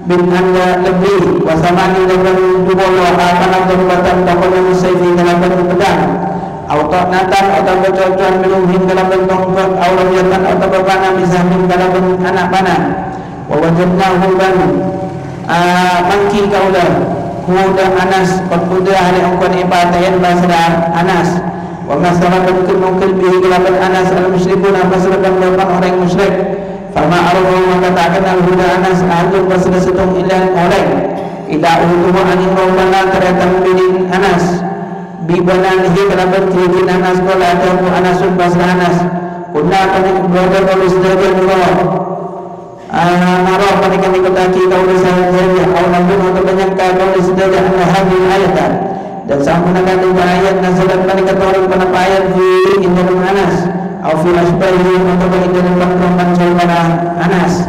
bin anda lebih wasamani dengan dua akan terbatan takon sayfi kalaban pedang atau natan atau kecocokan minumhin kalaban tongkat atau yatan atau berpanah bizahmin kalaban anak panah wawajadna huban mangki kaulah huda Anas kuda hari angkon ibadayan basra Anas wa masalah mungkin bihi kalaban Anas al-musyrikun masyarakat berapa orang musyrik. Fama arwah maka tak kenal huda Anas ahadun basra setung ilan orang ila utuhu anin maulana teretang binin Anas bibananihi kalaban kirin Anas kala atahu Anasun basra Anas kunna akan berada kalau sedagian Allah marah panikan ikutaki kaulah sahaja au nabun atau menyangka kaulah sedagian Allah hadil ayatan dan sampun akan ayat nasalat panikan turun penapa ayat di dalam Anas atau fi asbahi atau bagi dalam perempuan saudara Anas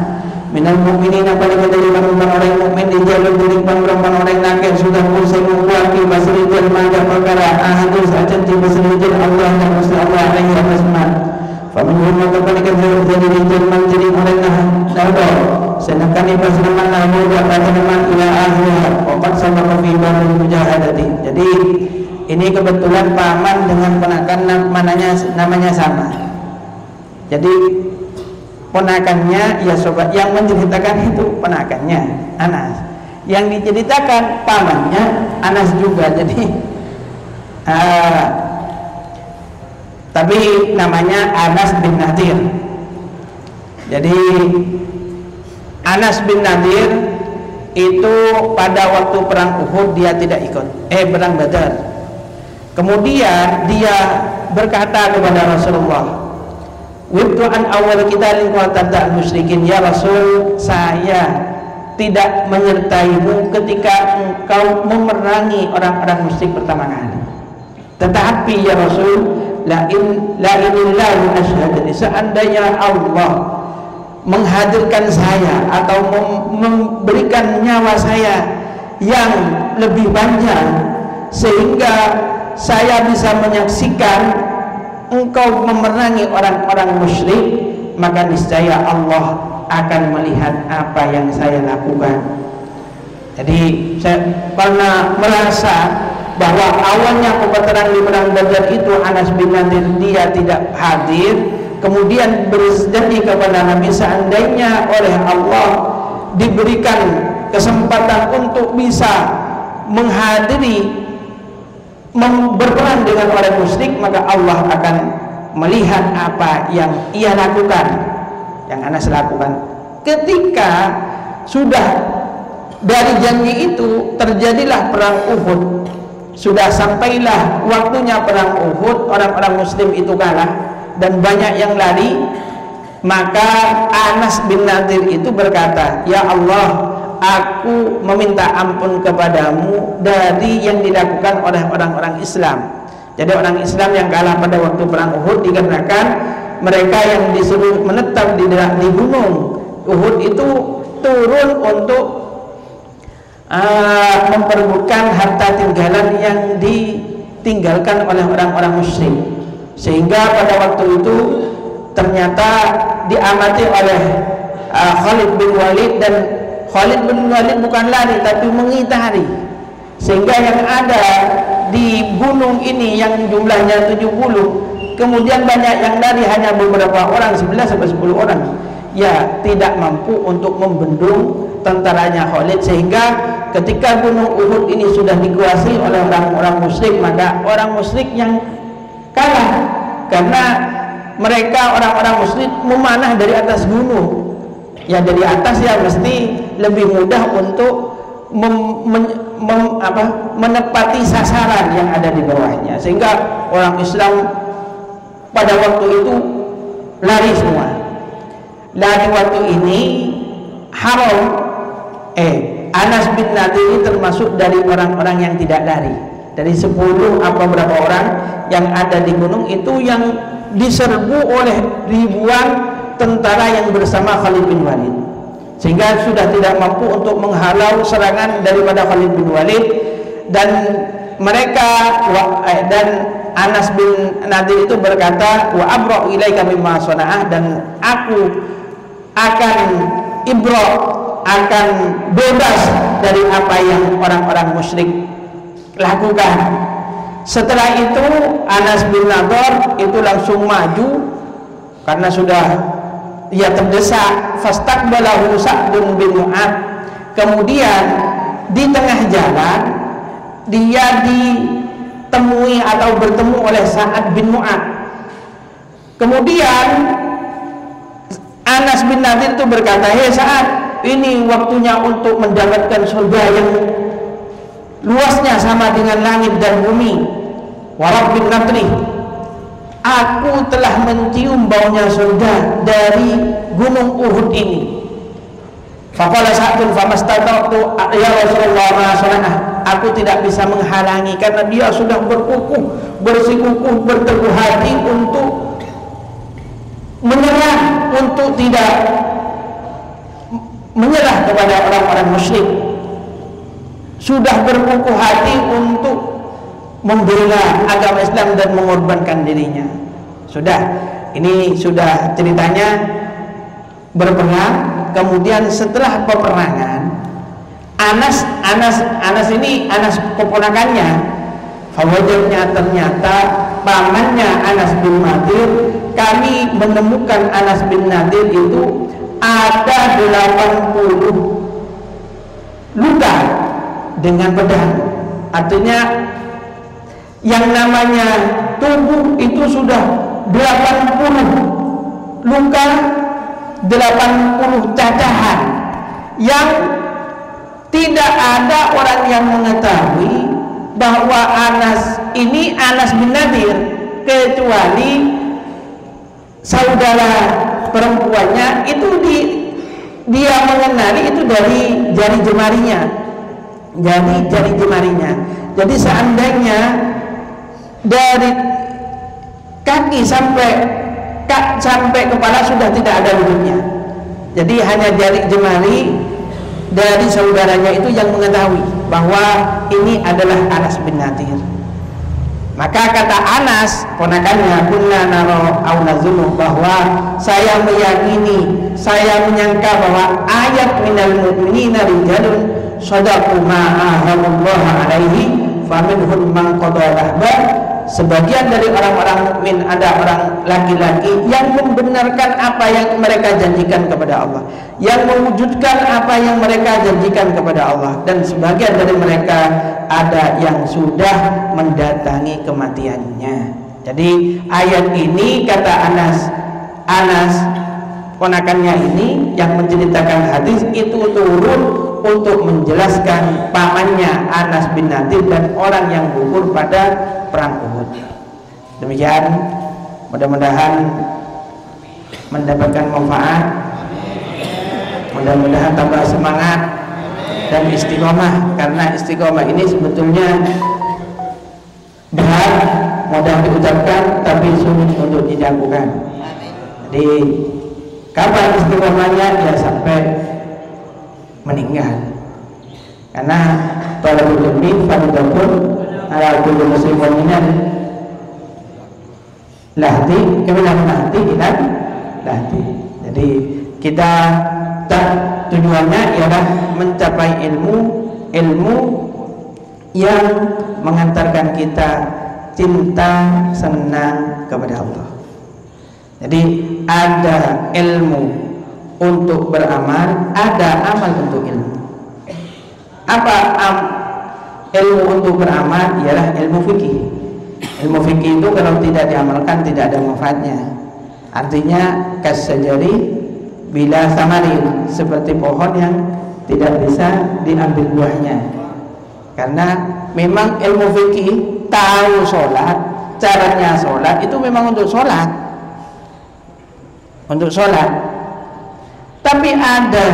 minal mukminin apa dari perempuan orang mukmin di jalur dari perempuan orang nakir sudah muslim kuati basrijal maka perkara ahadus acan di basrijal Allah dan Rasul Allah alaihi wasallam faminhum maka jadi rijal menjadi orang nah sedangkan ibas nama namu kata nama ila akhirah waqad sabaq fi babil mujahadati. Jadi ini kebetulan paman dengan ponakan namanya sama. Jadi ponakannya ya sobat yang menceritakan itu ponakannya Anas. Yang diceritakan pamannya Anas juga. Jadi tapi namanya Anas bin Nadir. Jadi Anas bin Nadir itu pada waktu perang Uhud dia tidak ikut perang Badar. Kemudian dia berkata kepada Rasulullah, "Wibtu an awal qitalin wa tabda' musyrikin." Ya Rasul, saya tidak menyertaimu ketika engkau memerangi orang-orang musyrik pertama kali. Tetapi ya Rasul, la illallahu asyhadu, seandainya Allah menghadirkan saya atau memberikan nyawa saya yang lebih panjang sehingga saya bisa menyaksikan engkau memerangi orang-orang musyrik, maka niscaya Allah akan melihat apa yang saya lakukan. Jadi saya pernah merasa bahwa awalnya peperangan di perang Badar itu Anas bin Nadir dia tidak hadir. Kemudian berjanji kepada Nabi seandainya oleh Allah diberikan kesempatan untuk bisa menghadiri berperang dengan orang musyrik, maka Allah akan melihat apa yang ia lakukan, yang Anas lakukan. Ketika sudah dari janji itu terjadilah perang Uhud, sudah sampailah waktunya perang Uhud, orang-orang muslim itu kalah dan banyak yang lari, maka Anas bin Nadir itu berkata, "Ya Allah, aku meminta ampun kepadamu dari yang dilakukan oleh orang-orang Islam." Jadi orang Islam yang kalah pada waktu perang Uhud dikarenakan mereka yang disuruh menetap di gunung Uhud itu turun untuk memperebutkan harta tinggalan yang ditinggalkan oleh orang-orang musyrik. Sehingga pada waktu itu ternyata diamati oleh Khalid bin Walid, dan Khalid bin Walid bukan lari tapi mengitari, sehingga yang ada di gunung ini yang jumlahnya 70, kemudian banyak yang lari hanya beberapa orang, 11 sampai 10 orang, ya tidak mampu untuk membendung tentaranya Khalid. Sehingga ketika gunung Uhud ini sudah dikuasai oleh orang-orang musyrik, maka orang musyrik yang kalah karena mereka orang-orang musyrik memanah dari atas gunung. Ya dari atas ya mesti lebih mudah untuk menepati sasaran yang ada di bawahnya, sehingga orang Islam pada waktu itu lari semua. Lari waktu ini haram. Anas bin Nadir ini termasuk dari orang-orang yang tidak lari. Dari 10 apa berapa orang yang ada di gunung itu yang diserbu oleh ribuan tentara yang bersama Khalid bin Walid, sehingga sudah tidak mampu untuk menghalau serangan daripada Khalid bin Walid. Dan mereka dan Anas bin Nadir itu berkata, wa abra'u ilaika mimma sana'ah, dan aku akan akan bebas dari apa yang orang-orang musyrik lakukan. Setelah itu Anas bin Nadir itu langsung maju karena sudah ia terdesak. Fastaqbalahu Sa'dun bin Mu'ad. Kemudian di tengah jalan dia ditemui atau bertemu oleh Sa'ad bin Mu'ad. Kemudian Anas bin Nadir itu berkata, "Hei Sa'ad, ini waktunya untuk mendapatkan surga yang luasnya sama dengan langit dan bumi. Warabbin natri, aku telah mencium baunya surga dari gunung Uhud ini." Faqala Sa'dun famastata'tu ya Rasulullah ma sana'ah. Aku tidak bisa menghalangi karena dia sudah bersikukuh berteguh hati untuk menyerah untuk tidak menyerah kepada orang-orang musyrik, sudah berkukuh hati untuk membela agama Islam dan mengorbankan dirinya. Ini sudah ceritanya berperang. Kemudian setelah peperangan, Anas ini keponakannya, fawajadnya ternyata pamannya Anas bin Nadir. Kami menemukan Anas bin Nadir itu ada 80 luka dengan pedang. Artinya yang namanya tubuh itu sudah 80 luka, 80 cacahan, yang tidak ada orang yang mengetahui bahwa Anas bin Nadir, kecuali saudara perempuannya itu dia mengenali itu dari jari jemarinya. Jadi seandainya dari kaki sampai kepala sudah tidak ada wujudnya. Jadi hanya jari jemari dari saudaranya itu yang mengetahui bahwa ini adalah Anas bin Nadir. Maka kata Anas, ponakannya, kunna naro au nazunnu, bahwa saya meyakini, saya menyangka bahwa ayat minal mu'minina rijalun shadaqu ma ahadullah alaihi faminhum man qada nahba. Sebagian dari orang-orang mukmin ada orang laki-laki yang membenarkan apa yang mereka janjikan kepada Allah, yang mewujudkan apa yang mereka janjikan kepada Allah, dan sebagian dari mereka ada yang sudah mendatangi kematiannya. Jadi ayat ini, kata Anas ponakannya ini yang menceritakan hadis itu, turun untuk menjelaskan pamannya Anas bin Nadir dan orang yang gugur pada perang Uhud. Demikian, mudah-mudahan mendapatkan manfaat, mudah-mudahan tambah semangat dan istiqomah, karena istiqomah ini sebetulnya berat, mudah diucapkan tapi sulit untuk dilakukan. Jadi kapan istiqomahnya? Ya sampai meninggal. Karena talabul ilmi fardun ala kulli muslimin lahdi kemudian lahdi ilan lahdi. Jadi kita tujuannya ialah mencapai ilmu yang mengantarkan kita cinta senang kepada Allah. Jadi ada ilmu untuk beramal, ada amal untuk ilmu. Apa ilmu untuk beramal? Ialah ilmu fikih. Ilmu fikih itu kalau tidak diamalkan tidak ada manfaatnya. Artinya kasajari bila samarin, seperti pohon yang tidak bisa diambil buahnya. Karena memang ilmu fikih, tahu sholat, caranya sholat itu memang untuk sholat, tapi ada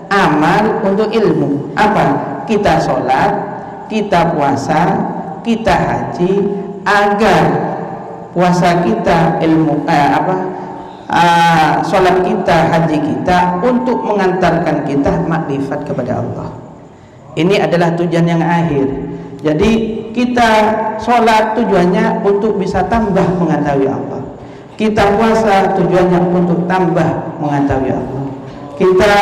amal untuk ilmu. Apa? Kita sholat, kita puasa, kita haji, agar puasa kita, sholat kita, haji kita untuk mengantarkan kita makrifat kepada Allah. Ini adalah tujuan yang akhir. Jadi kita sholat tujuannya untuk bisa tambah mengetahui Allah. Kita puasa tujuannya untuk tambah mengetahui Allah. Kita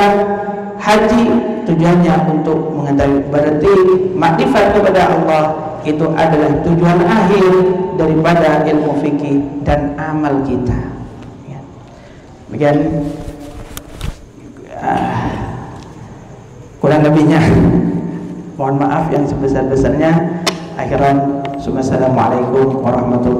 haji tujuannya untuk mengetahui. Berarti makrifat kepada Allah itu adalah tujuan akhir daripada ilmu fikih dan amal kita. Demikian kurang lebihnya mohon maaf yang sebesar-besarnya. Akhiran, assalamualaikum warahmatullahi wabarakatuh.